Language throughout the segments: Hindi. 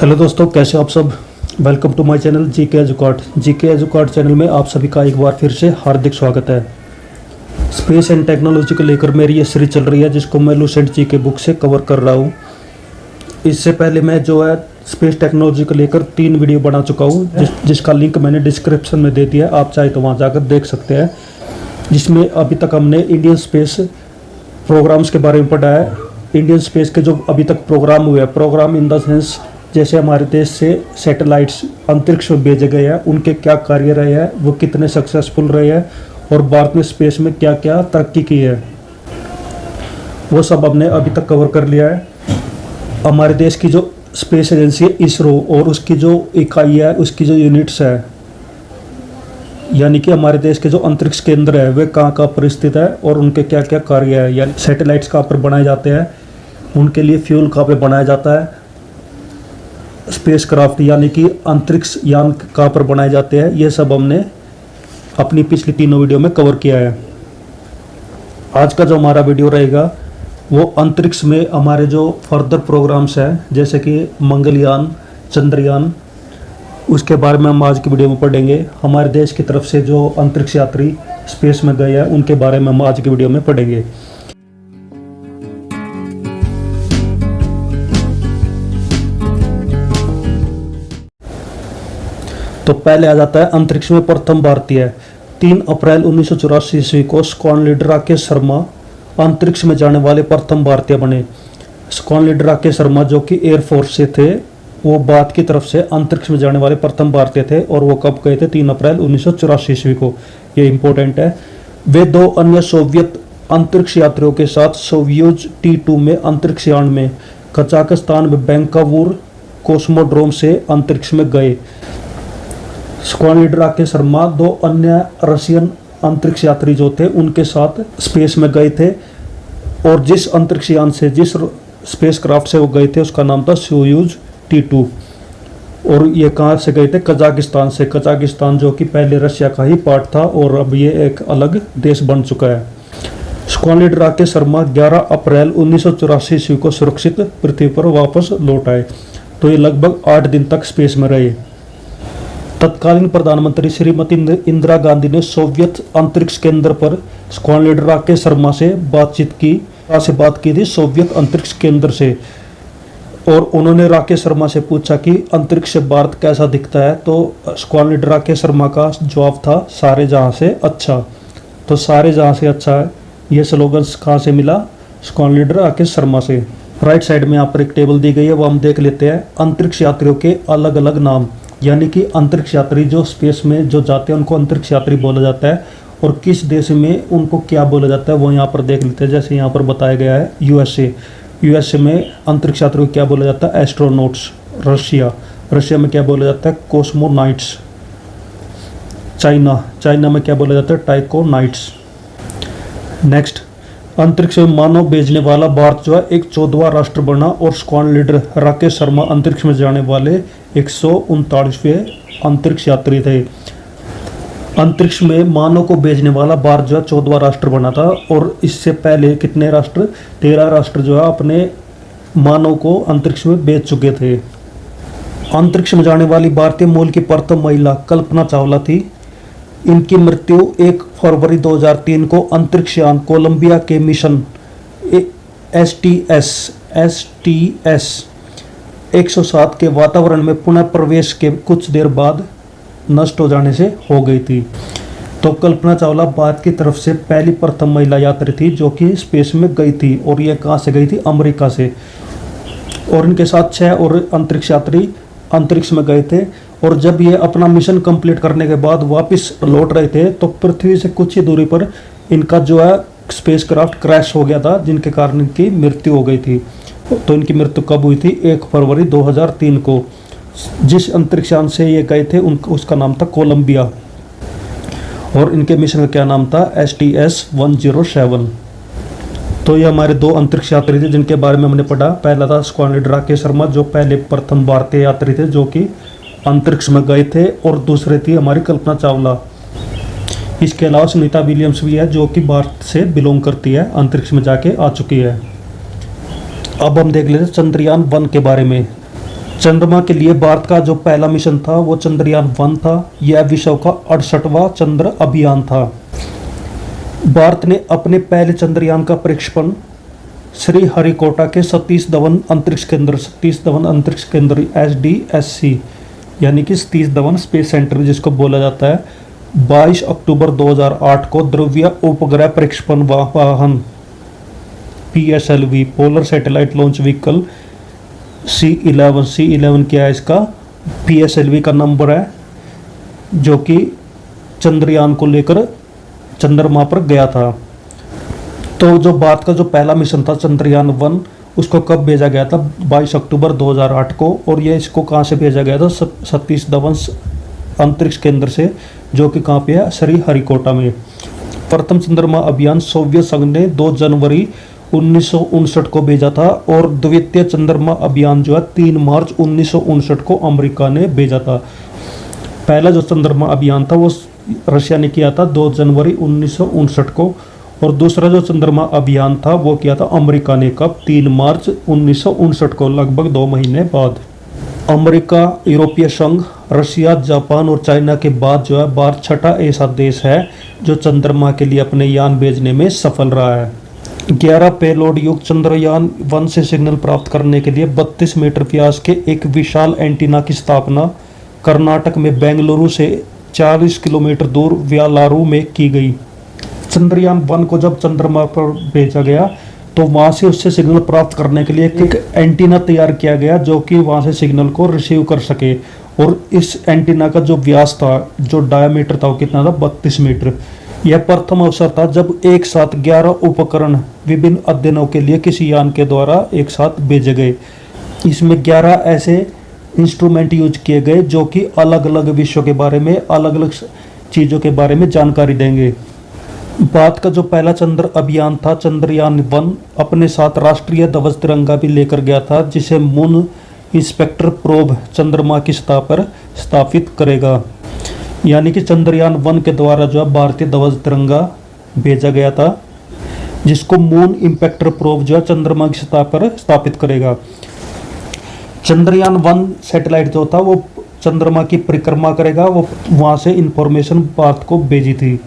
हेलो दोस्तों, कैसे हो आप सब। Welcome to my channel GK Educart channel में आप सभी का एक बार फिर से हार्दिक स्वागत है। स्पेस एंड टेक्नोलॉजी को लेकर मेरी ये सीरीज चल रही है जिसको मैं लूसेंट जी के बुक से कवर कर रहा हूँ। इससे पहले मैं जो है स्पेस टेक्नोलॉजी को लेकर 3 वीडियो बना चुका हूँ जिसका लिंक मैंने डिस्क्रिप्शन में दे दिया है, आप चाहे तो वहाँ जाकर देख सकते हैं। जिसमें अभी तक हमने इंडियन स्पेस प्रोग्राम्स के बारे में पढ़ा है। इंडियन स्पेस के जो अभी तक प्रोग्राम हुए हैं, प्रोग्राम इन द सेंस जैसे हमारे देश से सैटेलाइट्स अंतरिक्ष में भेजे गए हैं, उनके क्या कार्य रहे हैं, वो कितने सक्सेसफुल रहे हैं और भारत ने स्पेस में क्या क्या तरक्की की है, वो सब हमने अभी तक कवर कर लिया है। हमारे देश की जो स्पेस एजेंसी है इसरो और उसकी जो इकाई है, उसकी जो यूनिट्स है, यानी कि हमारे देश के जो अंतरिक्ष केंद्र है वे कहाँ कहाँ पर स्थित है और उनके क्या क्या कार्य है, यानी सैटेलाइट्स कहाँ पर बनाए जाते हैं, उनके लिए फ्यूल कहाँ पर बनाया जाता है, स्पेस क्राफ्ट यानी कि अंतरिक्ष यान कहाँ पर बनाए जाते हैं, ये सब हमने अपनी पिछली 3 वीडियो में कवर किया है। आज का जो हमारा वीडियो रहेगा वो अंतरिक्ष में हमारे जो फर्दर प्रोग्राम्स हैं जैसे कि मंगलयान, चंद्रयान, उसके बारे में हम आज की वीडियो में पढ़ेंगे। हमारे देश की तरफ से जो अंतरिक्ष यात्री स्पेस में गए हैं उनके बारे में हम आज की वीडियो में पढ़ेंगे। तो पहले आ जाता है अंतरिक्ष में प्रथम भारतीय। 3 अप्रैल 1984 ईस्वी को स्क्वाड्रन लीडर राकेश शर्मा अंतरिक्ष में जाने वाले प्रथम भारतीय बने। स्क्वाड्रन लीडर राकेश शर्मा जो कि एयरफोर्स से थे, वो भारत की तरफ से अंतरिक्ष में जाने वाले प्रथम भारतीय थे और वो कब गए थे? 3 अप्रैल 1984 ईस्वी को। ये इंपॉर्टेंट है। वे 2 अन्य सोवियत अंतरिक्ष यात्रियों के साथ सोयुज T2 में अंतरिक्ष यान में कजाकिस्तान में बैंकावूर कॉस्मोड्रोम से अंतरिक्ष में गए। स्क्वाड्रन लीडर राकेश शर्मा 2 अन्य रशियन अंतरिक्ष यात्री जो थे उनके साथ स्पेस में गए थे और जिस अंतरिक्ष यान से, जिस स्पेस क्राफ्ट से वो गए थे उसका नाम था सोयुज T2 और ये कहाँ से गए थे? कजाकिस्तान से। कजाकिस्तान जो कि पहले रशिया का ही पार्ट था और अब ये एक अलग देश बन चुका है। स्क्वाड्रन लीडर राकेश शर्मा 11 अप्रैल 1984 ईस्वी को सुरक्षित पृथ्वी पर वापस लौट आए। तो ये लगभग 8 दिन तक स्पेस में रहे। तत्कालीन प्रधानमंत्री श्रीमती इंदिरा गांधी ने सोवियत अंतरिक्ष केंद्र पर स्क्वाड्रन लीडर राकेश शर्मा से बात की थी सोवियत अंतरिक्ष केंद्र से, और उन्होंने राकेश शर्मा से पूछा कि अंतरिक्ष से भारत कैसा दिखता है। तो स्क्वाड्रन लीडर राकेश शर्मा का जवाब था सारे जहां से अच्छा। तो सारे जहां से अच्छा है, ये स्लोगन कहाँ से मिला? स्क्वाड्रन लीडर राकेश शर्मा से। राइट साइड में यहाँ पर एक टेबल दी गई है, वो हम देख लेते हैं। अंतरिक्ष यात्रियों के अलग अलग नाम, यानी कि अंतरिक्ष यात्री जो स्पेस में जो जाते हैं उनको अंतरिक्ष यात्री बोला जाता है और किस देश में उनको क्या बोला जाता है वो यहाँ पर देख लेते हैं। जैसे यहाँ पर बताया गया है यूएसए में अंतरिक्ष यात्री को क्या बोला जाता है? एस्ट्रोनॉट्स। रशिया में क्या बोला जाता है? कॉस्मोनाइट्स। चाइना में क्या बोला जाता है? टाइकोनाइट्स। नेक्स्ट, अंतरिक्ष में मानव भेजने वाला भारत जो है एक 14वां राष्ट्र बना और स्क्वाड्रन लीडर राकेश शर्मा अंतरिक्ष में जाने वाले 139वें अंतरिक्ष यात्री थे। अंतरिक्ष में मानव को भेजने वाला भारत जो है 14वां राष्ट्र बना था और इससे पहले कितने राष्ट्र? 13 राष्ट्र जो है अपने मानव को अंतरिक्ष में भेज चुके थे। अंतरिक्ष में जाने वाली भारतीय मूल की प्रथम महिला कल्पना चावला थी। इनकी मृत्यु 1 फरवरी 2003 को अंतरिक्ष यान कोलंबिया के मिशन STS 107 के वातावरण में पुनः प्रवेश के कुछ देर बाद नष्ट हो जाने से हो गई थी। तो कल्पना चावला भारत की तरफ से पहली प्रथम महिला यात्री थी जो कि स्पेस में गई थी और ये कहाँ से गई थी? अमेरिका से। और इनके साथ 6 और अंतरिक्ष यात्री अंतरिक्ष में गए थे और जब ये अपना मिशन कंप्लीट करने के बाद वापस लौट रहे थे तो पृथ्वी से कुछ ही दूरी पर इनका जो है स्पेस क्राफ्ट क्रैश हो गया था, जिनके कारण इनकी मृत्यु हो गई थी। तो इनकी मृत्यु कब हुई थी? 1 फरवरी 2003 को। जिस अंतरिक्ष यान से ये गए थे उसका नाम था कोलंबिया और इनके मिशन का क्या नाम था? STS 107। तो ये हमारे 2 अंतरिक्ष यात्री थे जिनके बारे में हमने पढ़ा। पहला था स्क्वाड्रन लीडर राकेश शर्मा जो पहले प्रथम भारतीय यात्री थे जो कि अंतरिक्ष में गए थे, और दूसरे थी हमारी कल्पना चावला। इसके अलावा सुनीता विलियम्स भी है जो कि भारत से बिलोंग करती है, अंतरिक्ष में जाके आ चुकी है। अब हम देख लेते हैं चंद्रयान 1 के बारे में। चंद्रमा के लिए भारत का जो पहला मिशन था वो चंद्रयान-1 था। यह विश्व का 68वां चंद्र अभियान था। भारत ने अपने पहले चंद्रयान का प्रक्षेपण श्रीहरिकोटा के सतीश धवन अंतरिक्ष केंद्र SDSC यानी कि सतीश धवन स्पेस सेंटर जिसको बोला जाता है 22 अक्टूबर 2008 को ध्रुवीय उपग्रह प्रक्षेपण वाहन PSLV polar satellite launch vehicle C11 क्या है इसका PSLV का नंबर है, जो कि चंद्रयान को लेकर चंद्रमा पर गया था। तो जो भारत का जो पहला मिशन था चंद्रयान-1 उसको कब भेजा गया था 22 अक्टूबर 2008 को, और ये इसको कहाँ से भेजा गया था सतीश धवन अंतरिक्ष केंद्र से, जो कि कहाँ पे है श्रीहरिकोटा में। प्रथम चंद्रमा अभियान सोवियत संघ ने 2 जनवरी 1959 को भेजा था और द्वितीय चंद्रमा अभियान जो है 3 मार्च 1959 को अमेरिका ने भेजा था। पहला जो चंद्रमा अभियान था वो रशिया ने किया था 2 जनवरी 1959 को, और दूसरा जो चंद्रमा अभियान था वो किया था अमेरिका ने कब 3 मार्च 1959 को, लगभग 2 महीने बाद। अमेरिका, यूरोपीय संघ, रशिया, जापान और चाइना के बाद जो है भारत छठा ऐसा देश है जो चंद्रमा के लिए अपने यान भेजने में सफल रहा है। 11 पेलोड युक्त चंद्रयान-1 से सिग्नल प्राप्त करने के लिए 32 मीटर व्यास के एक विशाल एंटीना की स्थापना कर्नाटक में बेंगलुरु से 40 किलोमीटर दूर व्यालारू में की गई। चंद्रयान-1 को जब चंद्रमा पर भेजा गया तो वहां से उससे सिग्नल प्राप्त करने के लिए एक एंटीना तैयार किया गया जो कि वहां से सिग्नल को रिसीव कर सके, और इस एंटीना का जो व्यास था, जो डायमीटर था, वो कितना था 32 मीटर। यह प्रथम अवसर था जब एक साथ 11 उपकरण विभिन्न अध्ययनों के लिए किसी यान के द्वारा एक साथ भेजे गए। इसमें 11 ऐसे इंस्ट्रूमेंट यूज किए गए जो कि अलग अलग विषयों के बारे में, अलग अलग चीज़ों के बारे में जानकारी देंगे। भारत का जो पहला चंद्र अभियान था चंद्रयान-1 अपने साथ राष्ट्रीय ध्वज तिरंगा भी लेकर गया था, जिसे मून इंस्पेक्टर प्रोब चंद्रमा की सतह पर स्थापित करेगा। यानी कि चंद्रयान-1 के द्वारा जो है भारतीय ध्वज तिरंगा भेजा गया था, जिसको मून इंस्पेक्टर प्रोब जो है चंद्रमा की सतह पर स्थापित करेगा। चंद्रयान-1 सैटेलाइट जो था वो चंद्रमा की परिक्रमा करेगा, वो वहां से इंफॉर्मेशन भारत को भेजी थी।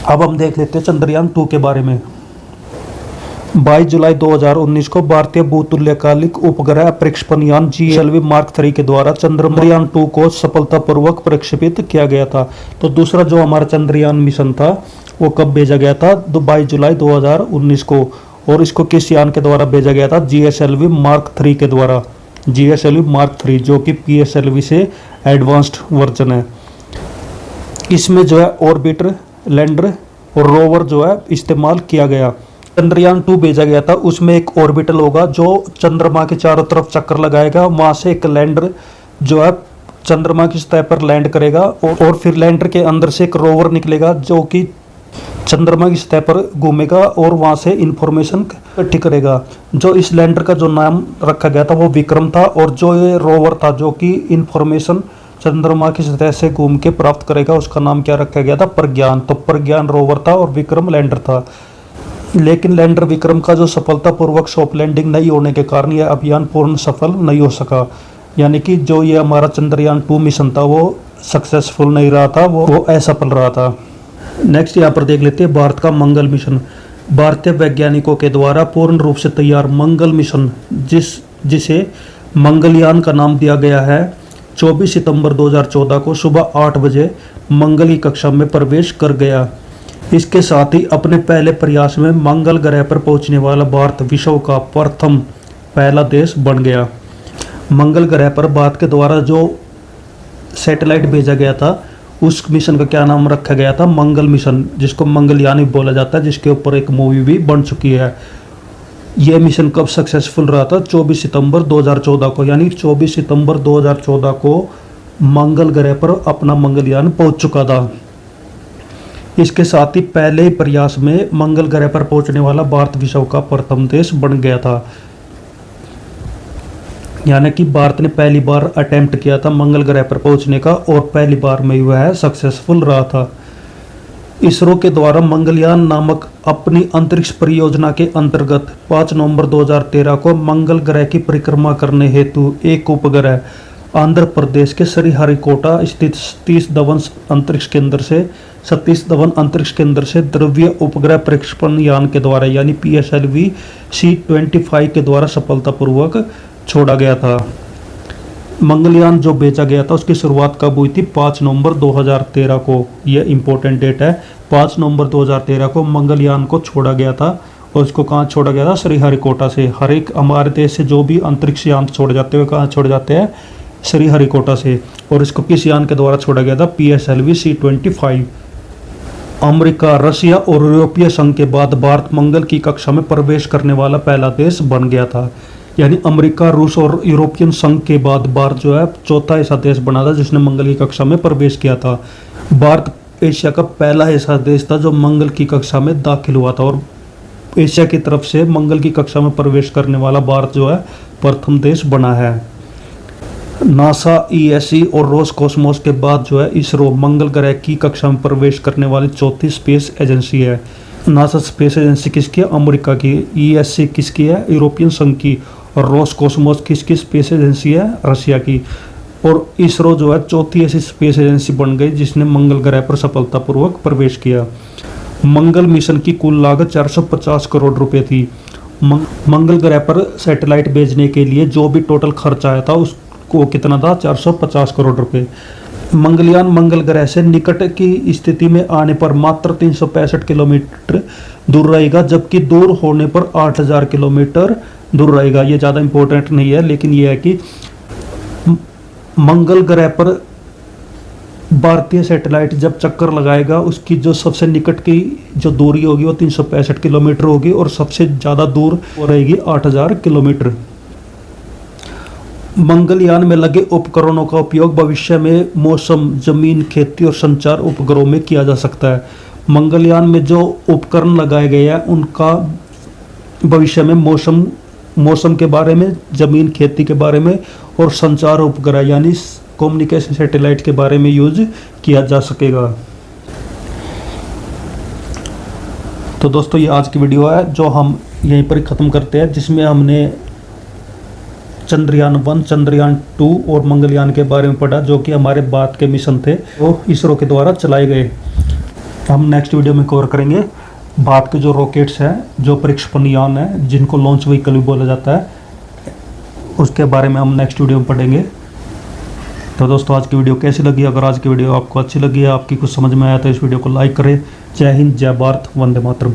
अब हम देख लेते हैं चंद्रयान-2 के बारे में। 22 जुलाई 2019 को भारतीय भूतुल्यकालिक उपग्रह प्रक्षेपण यान GSLV Mark 3 के द्वारा चंद्रयान-2 को सफलतापूर्वक प्रक्षेपित किया गया था। तो दूसरा जो हमारा चंद्रयान मिशन था वो कब भेजा गया था 22 जुलाई 2019 को, और इसको किस यान के द्वारा भेजा गया था GSLV Mark 3 के द्वारा। GSLV Mark 3 जो कि PSLV से एडवांस्ड वर्जन है। इसमें जो है ऑर्बिटर, लैंडर और रोवर जो है इस्तेमाल किया गया। चंद्रयान-2 भेजा गया था, उसमें एक ऑर्बिटल होगा जो चंद्रमा के चारों तरफ चक्कर लगाएगा, वहां से एक लैंडर जो है चंद्रमा की सतह पर लैंड करेगा, और फिर लैंडर के अंदर से एक रोवर निकलेगा जो कि चंद्रमा की सतह पर घूमेगा और वहां से इंफॉर्मेशन इकट्ठी करेगा। जो इस लैंडर का जो नाम रखा गया था वो विक्रम था, और जो ये रोवर था जो कि इंफॉर्मेशन चंद्रमा की सतह से घूम के प्राप्त करेगा उसका नाम क्या रखा गया था प्रज्ञान। तो प्रज्ञान रोवर था और विक्रम लैंडर था। लेकिन लैंडर विक्रम का जो सफलतापूर्वक सॉफ्ट लैंडिंग नहीं होने के कारण यह अभियान पूर्ण सफल नहीं हो सका। यानी कि जो ये हमारा चंद्रयान-2 मिशन था वो सक्सेसफुल नहीं रहा था, वो असफल रहा था। नेक्स्ट यहाँ पर देख लेते हैं भारत का मंगल मिशन। भारतीय वैज्ञानिकों के द्वारा पूर्ण रूप से तैयार मंगल मिशन जिसे मंगलयान का नाम दिया गया है 24 सितंबर 2014 को सुबह 8 बजे मंगल की कक्षा में प्रवेश कर गया। इसके साथ ही अपने पहले प्रयास में मंगल ग्रह पर पहुंचने वाला भारत विश्व का प्रथम पहला देश बन गया। मंगल ग्रह पर भारत के द्वारा जो सैटेलाइट भेजा गया था उस मिशन का क्या नाम रखा गया था मंगल मिशन, जिसको मंगलयान भी बोला जाता है, जिसके ऊपर एक मूवी भी बन चुकी है। यह मिशन कब सक्सेसफुल रहा था 24 सितंबर 2014 को, यानी 24 सितंबर 2014 को मंगल ग्रह पर अपना मंगलयान पहुंच चुका था। इसके साथ ही पहले प्रयास में मंगल ग्रह पर पहुंचने वाला भारत विश्व का प्रथम देश बन गया था। यानी कि भारत ने पहली बार अटेम्प्ट किया था मंगल ग्रह पर पहुंचने का, और पहली बार में वह सक्सेसफुल रहा था। इसरो के द्वारा मंगलयान नामक अपनी अंतरिक्ष परियोजना के अंतर्गत 5 नवंबर 2013 को मंगल ग्रह की परिक्रमा करने हेतु एक उपग्रह आंध्र प्रदेश के श्रीहरिकोटा स्थित सतीश धवन अंतरिक्ष केंद्र से द्रव्य उपग्रह प्रक्षेपण यान के द्वारा यानी PSLV C-25 के द्वारा सफलतापूर्वक छोड़ा गया था। मंगलयान जो भेजा गया था उसकी शुरुआत कब हुई थी? 5 नवंबर 2013 को। यह इंपॉर्टेंट डेट है। 5 नवंबर 2013 को मंगलयान को छोड़ा गया था और उसको कहाँ छोड़ा गया था? श्रीहरिकोटा से। हर एक हमारे देश से जो भी अंतरिक्ष यान छोड़े जाते हैं कहाँ छोड़े जाते हैं? श्रीहरिकोटा से। और इसको किस यान के द्वारा छोड़ा गया था? PSLV C-25। अमेरिका, रशिया और यूरोपीय संघ के बाद भारत मंगल की कक्षा में प्रवेश करने वाला पहला देश बन गया था। यानी अमेरिका, रूस और यूरोपियन संघ के बाद भारत जो है चौथा ऐसा देश बना था जिसने मंगल की कक्षा में प्रवेश किया था। भारत एशिया का पहला ऐसा देश था जो मंगल की कक्षा में दाखिल हुआ था और एशिया की तरफ से मंगल की कक्षा में प्रवेश करने वाला भारत जो है प्रथम देश बना है। नासा, ESA और रोसकॉस्मोस के बाद जो है इसरो मंगल ग्रह की कक्षा में प्रवेश करने वाली चौथी स्पेस एजेंसी है। नासा स्पेस एजेंसी किसकी है? अमेरिका की। ESA किसकी है? यूरोपियन संघ की। और रोसकॉस्मोस किसकी स्पेस एजेंसी है? रशिया की। और इसरो जो है चौथी ऐसी स्पेस एजेंसी बन गई जिसने मंगल ग्रह पर सफलतापूर्वक प्रवेश किया। मंगल मिशन की कुल लागत 450 करोड़ रुपए थी। मंगल ग्रह पर सैटेलाइट भेजने के लिए जो भी टोटल खर्च आया था उसको कितना था? 450 करोड़ रुपए। मंगलयान मंगल ग्रह से निकट की स्थिति में आने पर मात्र 365 किलोमीटर दूर रहेगा, जबकि दूर होने पर 8000 किलोमीटर दूर रहेगा। ये ज़्यादा इम्पोर्टेंट नहीं है, लेकिन ये है कि मंगल ग्रह पर भारतीय सैटेलाइट जब चक्कर लगाएगा उसकी जो सबसे निकट की जो दूरी होगी वो 365 किलोमीटर होगी और सबसे ज़्यादा दूर वो रहेगी 8000 किलोमीटर। मंगलयान में लगे उपकरणों का उपयोग भविष्य में मौसम, जमीन, खेती और संचार उपग्रहों में किया जा सकता है। मंगलयान में जो उपकरण लगाए गए हैं उनका भविष्य में मौसम के बारे में, जमीन, खेती के बारे में और संचार उपग्रह यानी कम्युनिकेशन सैटेलाइट के बारे में यूज किया जा सकेगा। तो दोस्तों ये आज की वीडियो है जो हम यहीं पर ख़त्म करते हैं, जिसमें हमने चंद्रयान 1, चंद्रयान 2 और मंगलयान के बारे में पढ़ा जो कि हमारे भारत के मिशन थे वो इसरो के द्वारा चलाए गए। हम नेक्स्ट वीडियो में कवर करेंगे भारत के जो रॉकेट्स हैं, जो प्रक्षेपण यान है जिनको लॉन्च व्हीकल भी बोला जाता है, उसके बारे में हम नेक्स्ट वीडियो में पढ़ेंगे। तो दोस्तों आज की वीडियो कैसी लगी? अगर आज की वीडियो आपको अच्छी लगी है, आपकी कुछ समझ में आया तो इस वीडियो को लाइक करें। जय हिंद, जय भारत, वंदे मातरम।